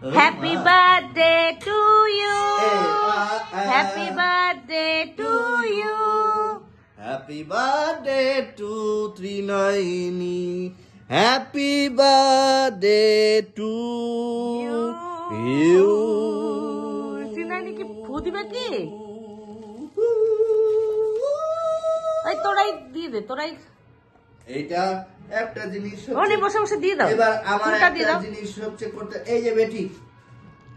Happy birthday to you, happy birthday to you, happy birthday to Trinayani, happy birthday to you. Trinayani কি ফু দিবে কি? এই তোরাই দিয়ে দে, তোরাই। এইটা একটা জিনিস ওখানে বসে বসে দিয়ে দাও। এবার আমার ফুলটা দিয়ে একটা দাও। জিনিস হচ্ছে করতে, এই যে বেটি,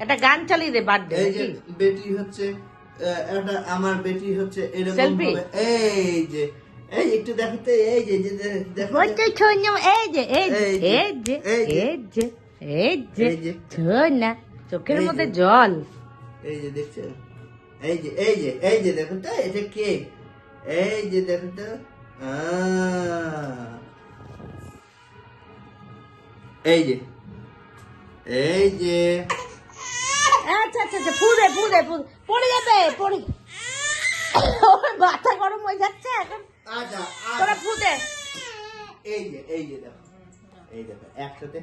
একটা গান চালিয়ে দে বার্থডে এই যে নাকি? বেটি হচ্ছে এটা আমার বেটি হচ্ছে এরকম Selfie? ভাবে, এই যে এই একটু দেখতে, এই যে দেখো বলতে ছোনা, এই যে এই যে এই যে এই যে, এই যে এই যে এই যে, ছোনা, চোখের এই যে। মধ্যে জল। এই যে দেখছো, এই যে এই যে এই যে দেখো তো এটা কে, এই যে দেখো তো, এই যে এই যে আচ্ছা আচ্ছা আচ্ছা, ফু দে ফু দে ফু দে। পড়ে যাবে, পড়ে। ওর মাথা গরম হয়ে যাচ্ছে এখন। আচ্ছা তোরা ফু দে। এই যে দেখো, এই দেখো একসাথে,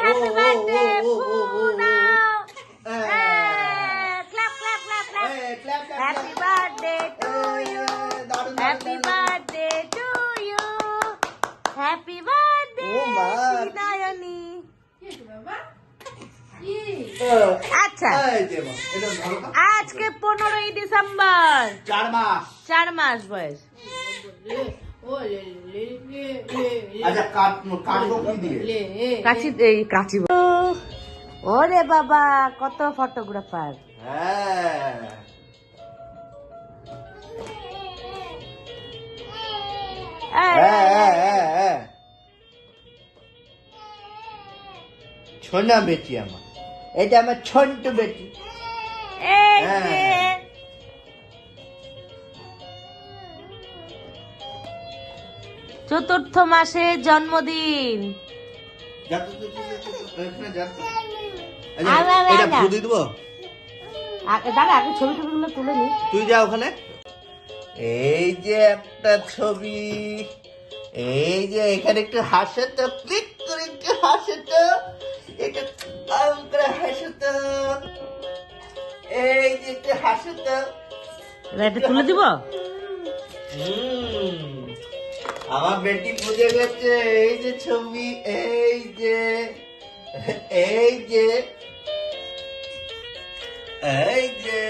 হ্যাপি বার্থডে ও, ফু ও, ও, ও, নাও। হ্যাঁ। Clap clap clap clap. এই, clap, clap, happy clap. Birthday to you, দারুণ, হ্যাপি দারুণ, দারুণ। Birthday to you, happy birthday ও মা। ত্রিনয়নী। আচ্ছা, এই যে মা, এটা ধরো তো। আজকে 15ই ডিসেম্বর, 4 মাস। 4 মাস বয়স। আচ্ছা কাটবো কি দিয়ে? কাচি এই কাচি। ওরে বাবা, কত ফটোগ্রাফার। হ্যাঁ হ্যাঁ। ছোনা বেটি আমার, এটা আমার ছোট্ট বেটি। এই যে হ্যাঁ। চতুর্থ মাসে জন্মদিন। এটা ফুদি দেবো, দাঁড়া, আগে ছবি টবিগুলো তুলে নি। তুই যা ওখানে। এই যে একটা ছবি, এই যে এখানে একটু হাসে তো, ক্লিক করে একটু হাসে তো, একটু আম করে হাসে তো, এই যে একটু হাসে তো। এবার এটা তুলে দিব। আমার বেটি বুঝে গেছে, এই যে ছবি, এই যে এই যে এই যে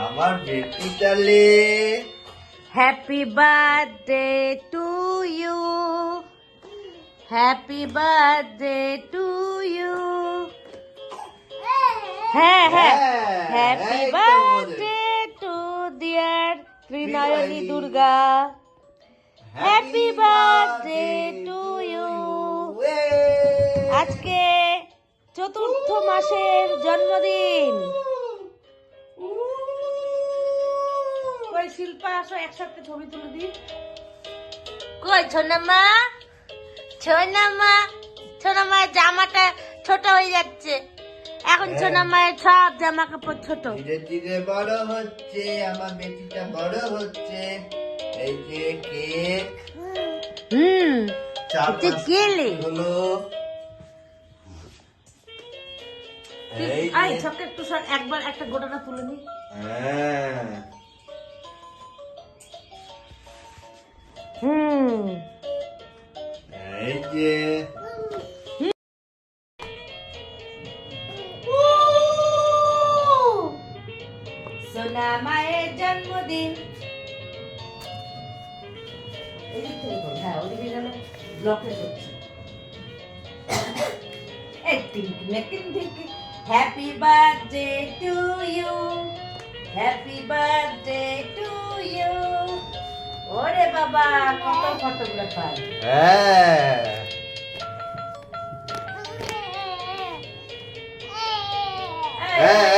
আমার বেটি তালে। Happy birthday to you, happy birthday to you. হ্যাঁ হ্যাঁ, হ্যাপি এই তো birthday to dear Trinayani Durga, happy birthday to you. আজকে চতুর্থ মাসের জন্মদিন। কই শিল্পা, আসো একসাথে ছবি তুলে দি। কই ছোনামা, ছোনামা, ছোনামার জামাটা ছোট হয়ে যাচ্ছে এখন। ছোনামায়ের সব জামা কাপড় ছোট। ধীরে ধীরে বড় হচ্ছে আমার বেটিটা, বড় হচ্ছে। এই যে কেক, হুম, 4 এটা মাস কেলে। হলো। এই আই যে, ছোট্ট একটু সর, একবার একটা গোটাটা তুলে নি। হ্যাঁ হুম, এই যে সোনা মায়ের জন্মদিন। হ্যাঁ, ওদিকে গেলে ব্লকে হচ্ছে। Happy birthday to you, happy birthday to you. ওরে বাবা, কত ফটোগ্রাফার। হ্যাঁ হ্যাঁ